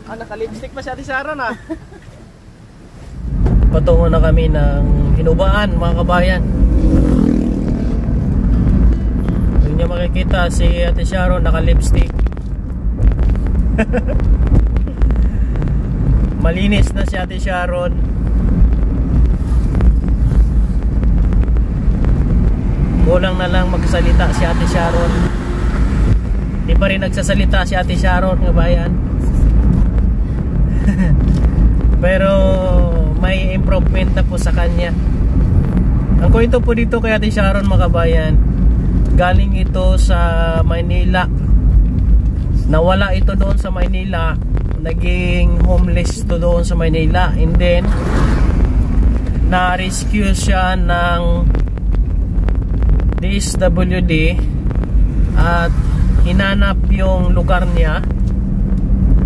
Ah, naka-lipstick pa si Ate Sharon ah. Patungo na kami ng Hinubaan, mga kabayan. Doon niya makikita si Ate Sharon naka-lipstick. Malinis na si Ate Sharon. Kulang na lang magsalita si Ate Sharon. Di pa rin nagsasalita si Ate Sharon, kabayan. Pero may improvement na po sa kanya. Ang kwento po dito kay Ate Sharon, mga kabayan, galing ito sa Maynila. Nawala ito doon sa Maynila. Naging homeless to doon sa Maynila. And then na-rescue siya ng DSWD at hinanap yung lugar niya.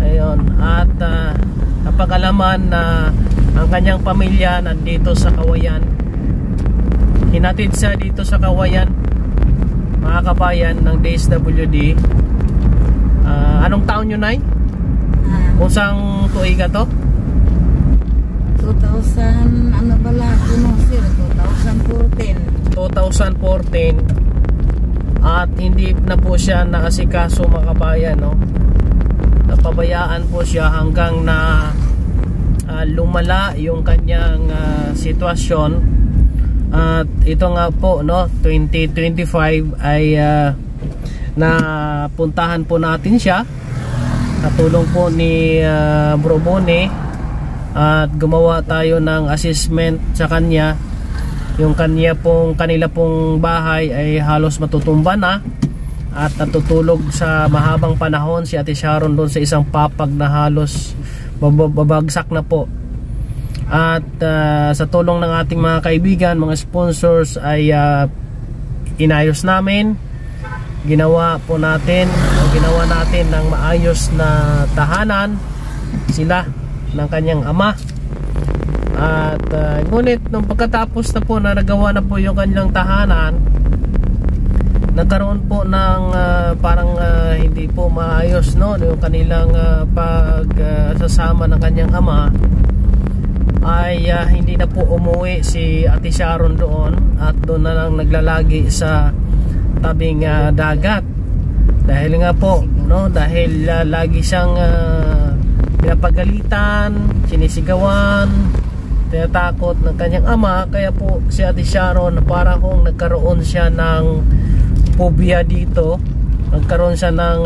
Ayun. At napag-alaman na ang kanyang pamilya nandito sa Kawayan. Hinatid siya dito sa Kawayan, mga kabayan, ng DSWD. Anong taon yun, Nay? Kung saan tuiga to? 2000, ano bala, sir, 2014. 2014. At hindi na po siya naasikaso, mga kabayan, no? Napabayaan po siya hanggang na lumala yung kanyang sitwasyon. At ito nga po, no, 2025 ay napuntahan po natin siya. Natulong po ni Bro Bone at gumawa tayo ng assessment sa kanya. Yung kanila pong bahay ay halos matutumba na at natutulog sa mahabang panahon si Ate Sharon doon sa isang papag na halos babagsak na po. At sa tulong ng ating mga kaibigan, mga sponsors, ay inayos namin, ginawa natin ng maayos na tahanan sila ng kanyang ama. At ngunit nung pagkatapos na po na nagawa na po yung kanilang tahanan, nagkaroon po ng parang hindi po maayos, no, yung kanilang pagsasama ng kanyang ama. Ay hindi na po umuwi si Ate Sharon doon at doon na lang naglalagi sa tabing dagat. Dahil nga po, no, dahil lagi siyang pinapagalitan, sinisigawan, tinatakot ng kanyang ama. Kaya po si Ate Sharon, parang kung nagkaroon siya ng phobia dito, nagkaroon siya ng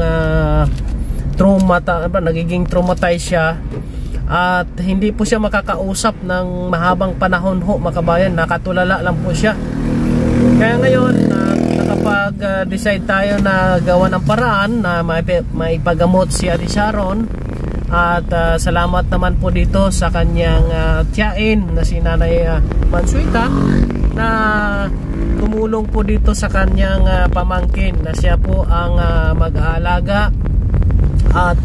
nagiging traumatized siya. At hindi po siya makakausap ng mahabang panahon ho, mga kabayan. Nakatulala lang po siya. Kaya ngayon nakapag-decide tayo na gawa ng paraan na maipagamot si Ate Sharon. At salamat naman po dito sa kanyang tiyain na si Nanay Mansuita, na tumulong po dito sa kanyang pamangkin na siya po ang mag-aalaga at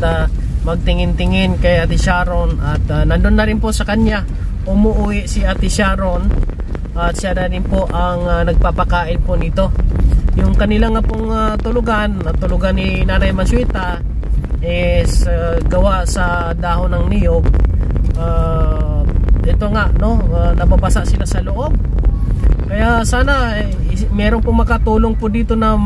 magtingin-tingin kay Ate Sharon. At nandun na rin po sa kanya, umuwi si Ate Sharon at siya na rin po ang nagpapakain po nito. Yung kanila nga pong tulugan ni Nanay Mansuita is gawa sa dahon ng niyog. Ito nga, no, nababasa sila sa loob. Kaya sana meron po makatulong po dito na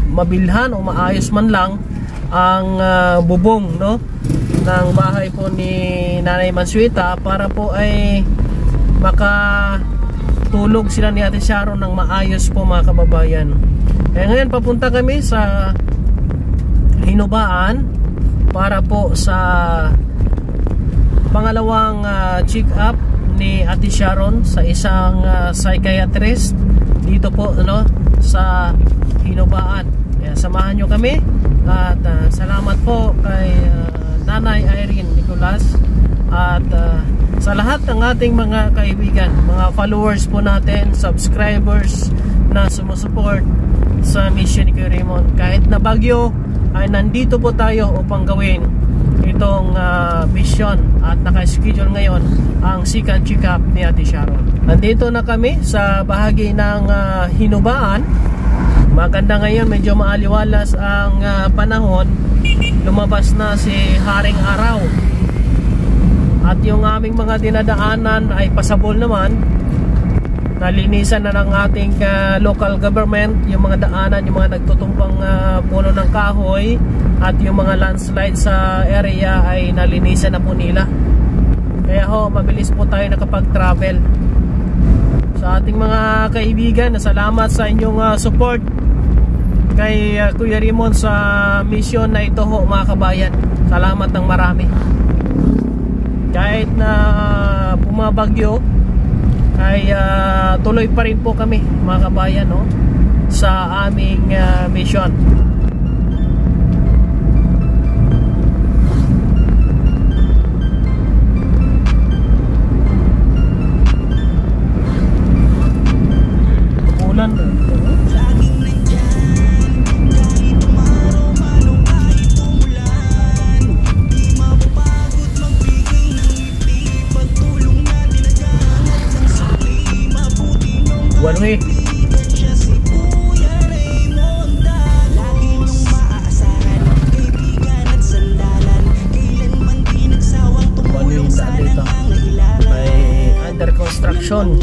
mabilhan o maayos man lang ang bubong, no, ng bahay po ni Nanay Mansuita para po ay makatulog sila ni Ate Sharon ng maayos po, mga kababayan. Kaya ngayon papunta kami sa Hinubaan para po sa pangalawang check-up ni Ate Sharon sa isang psychiatrist dito po, no, sa Hinubaan. Kaya samahan nyo kami. At salamat po kay Nanay Irene Nicolas at sa lahat ng ating mga kaibigan, mga followers po natin, subscribers na sumusuport sa mission ni Kuya Raymond. Kahit na bagyo ay nandito po tayo upang gawin itong mission at naka-schedule ngayon ang second check-up ni Ate Sharon. Nandito na kami sa bahagi ng Hinubaan. Maganda ngayon, medyo maaliwalas ang panahon lumabas na si Haring Araw. At yung aming mga dinadaanan ay pasabol naman. Nalinisan na ng ating local government yung mga daanan, yung mga nagtutumbang puno ng kahoy, at yung mga landslide sa area ay nalinisan na po nila. Kaya ho, mabilis po tayo nakapag-travel. Sa ating mga kaibigan, salamat sa inyong support kay Kuya Raymond sa mission na ito ho, mga kabayan. Salamat ng marami. Kahit na bumabagyo ay tuloy pa rin po kami, mga kabayan, no, sa aming mission. Ulan one way. One way na dito ay under construction.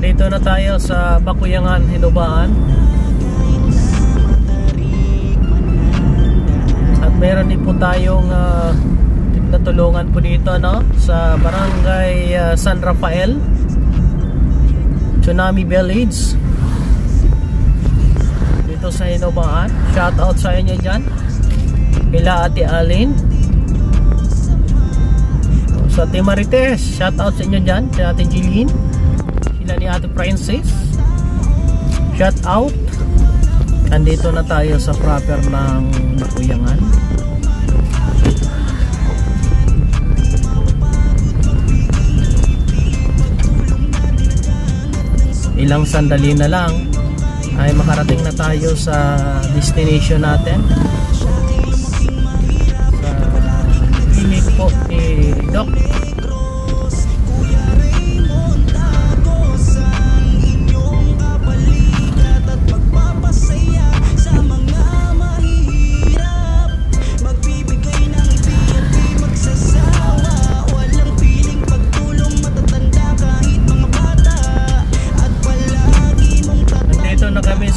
Dito na tayo sa Bakuyangan, Hinubaan. At meron din po tayong natulungan po dito, no, sa Barangay San Rafael, Tsunami Village, dito sa Hinubaan. Shout out sa inyo dyan, kila Ate Alin. Sa Ate Marites, shout out sa inyo dyan, kila Ate Jilin, sila ni Ate Princess, shout out. Andito na tayo sa proper ng Bakuyangan. Ilang sandali na lang ay makarating na tayo sa destination natin, sa clinic po ni Doc.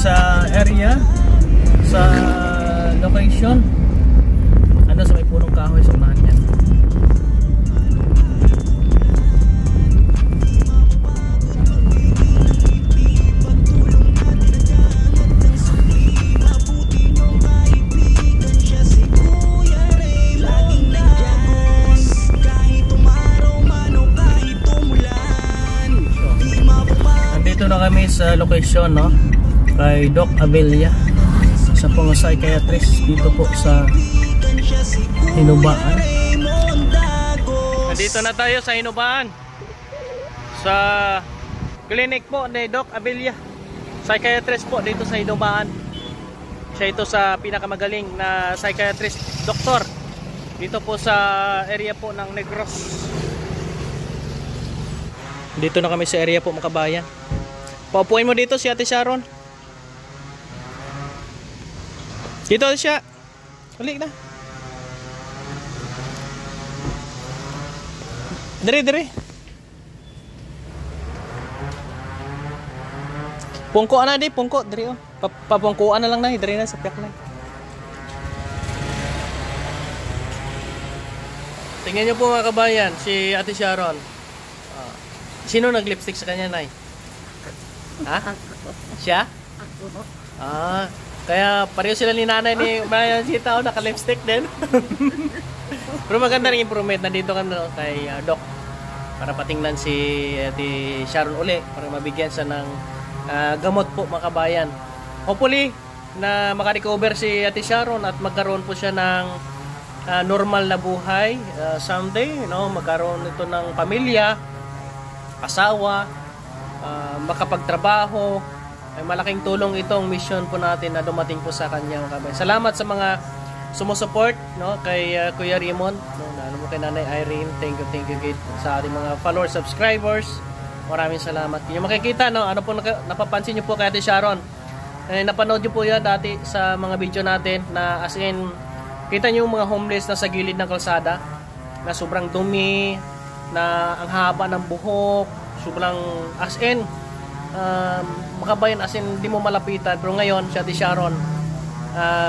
Sa area, sa location, ano, sa may punong kahoy, sa unahan yan. Nandito na kami sa location, no, kay Doc Abelia, sa pong psychiatrist dito po sa Hinubaan. Nandito na tayo sa Hinubaan, sa clinic po ni Doc Abelia, psychiatrist po dito sa Hinubaan. Siya ito sa pinakamagaling na psychiatrist, doktor, dito po sa area po ng Negros. Dito na kami sa area po, mga kabayan. Paupuin mo dito si Ate Sharon. Dito siya. Balik na. Dire. Pungko na di, pungko. Dire oh. Papungkuan na lang na. Dire na sa piyak na. Tingnan nyo po, mga kabayan, si Ate Sharon. Sino nag-lipstick sa kanya, Nay? Ha? Siya? Ah. Kaya pareho sila ni nanay ni Mayan Sita, naka-lipstick din. Pero maganda rin improvement. Nandito kami kay Doc para patingnan si Sharon uli, para mabigyan siya ng gamot po, mga kabayan. hopefully na makarecover si Ate Sharon at magkaroon po siya ng normal na buhay someday, no? Magkaroon ito ng pamilya, asawa, makapagtrabaho. Ay malaking tulong itong mission po natin na dumating po sa kanyang kamay. Salamat sa mga sumusuport, no, kay Kuya Raymond, no, lalo mo kay Nanay Irene. Thank you Kate, sa ating mga followers, subscribers. Maraming salamat. Yung makikita, no, ano po napapansin niyo po kay Ate Sharon. Napanood niyo po yan dati sa mga video natin na as in kita niyo yung mga homeless na sa gilid ng kalsada na sobrang dumi, na ang haba ng buhok, sobrang as in makabayan, as in di mo malapitan. Pero ngayon si Ate Sharon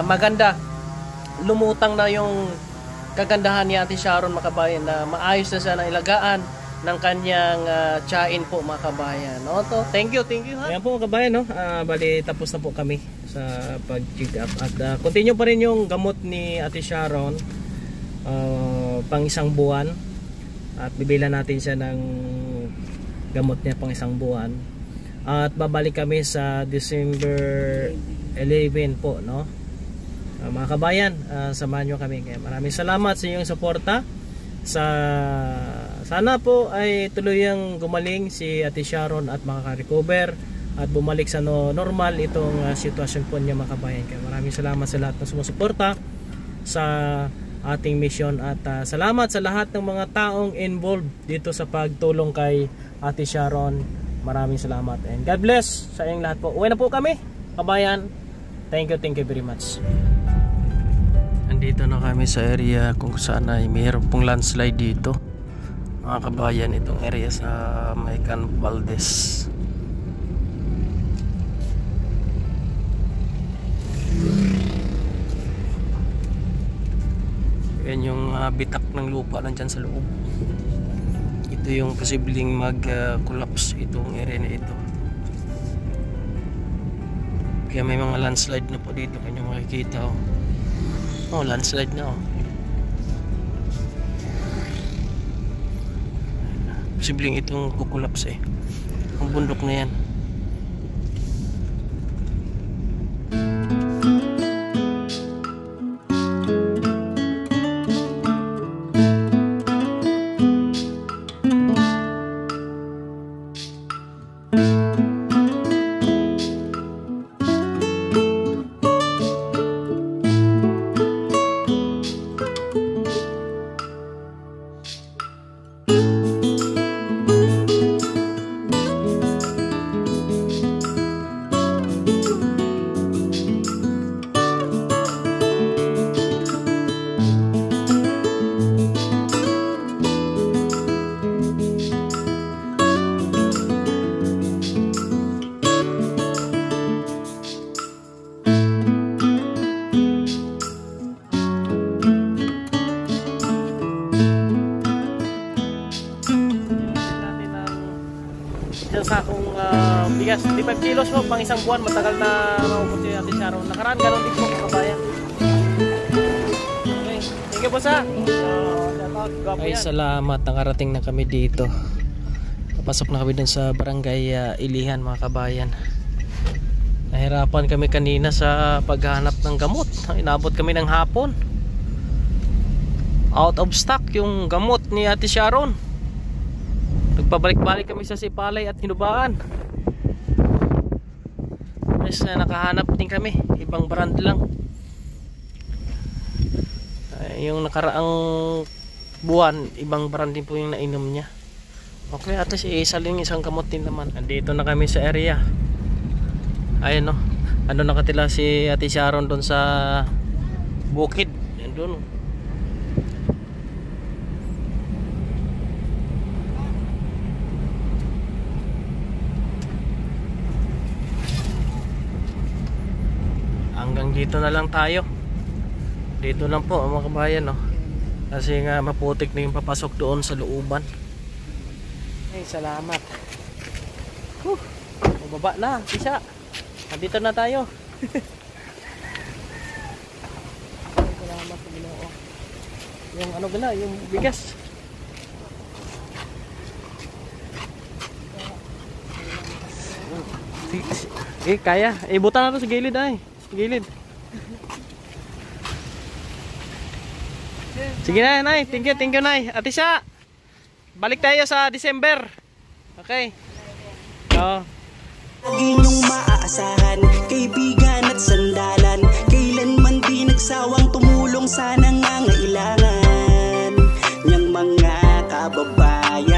maganda, lumutang na yung kagandahan ni Ate Sharon, makabayan, na maayos na siya na ilagaan ng kanyang tiyain po, mga kabayan, no? To, thank you ha. Ayan po mga kabayan, no? Bali tapos na po kami sa pag-check up at continue pa rin yung gamot ni Ate Sharon pang isang buwan at bibilan natin siya ng gamot niya pang isang buwan at babalik kami sa December 11 po, no? Mga kabayan, samahan nyo kami. Kaya maraming salamat sa inyong suporta. Sana po ay tuluyang gumaling si Ate Sharon at makaka-recover at bumalik sa normal itong sitwasyon po niya, mga kabayan. Kaya maraming salamat sa lahat ng sumusuporta sa ating mission at salamat sa lahat ng mga taong involved dito sa pagtulong kay Ate Sharon. Maraming salamat and God bless sa inyong lahat po. Uwi na po kami, kabayan. Thank you very much. Andito na kami sa area kung saan ay mayroon pong landslide dito, mga kabayan. Itong area sa Maycan Valdez. Yan yung bitak ng lupa nandyan sa loob. Ito yung posibleng mag-collapse itong area na ito. Kaya may mga landslide na po dito, kanya makikita. Oh, landslide na, oh. Posibleng itong kukulaps eh. Ang bundok na yan. Sakong bigas, 55 kilos po pang isang buwan. Matagal na maubos si Ate Sharon. Nakaraan ganun din po, kabayan. Okay, thank you po sa ay salamat, nakarating na kami dito. Papasok na kami dun sa barangay Ilihan, mga kabayan. Nahirapan kami kanina sa paghahanap ng gamot. Inabot kami ng hapon. Out of stock yung gamot ni Ate Sharon. Nagpabalik-balik kami sa Sipalay at Hinubaan. Mas nakahanap din kami, ibang brand lang. Yung nakaraang buwan, ibang brand din po yung nainom niya. Okay, at least isa lang isang kamot din naman. Andito na kami sa area. Ayun, no. Ano nakatila si Ate Sharon doon sa bukid. Andun, no. Hanggang dito na lang tayo. Dito lang po, mga kabayan, no? Kasi nga maputik na yung papasok doon sa looban. Ay, salamat. Baba na, isa. Nandito na tayo. Ay, salamat sa Ginoo. Yung ano gala, yung bigas. kaya. Ibutan na to sa gilid ay. Sa gilid. Sige na, Nay. Thank you, Nay. Ate siya. Balik tayo sa December. Okay. Oo. Lagi niyong maaasahan, kaibigan.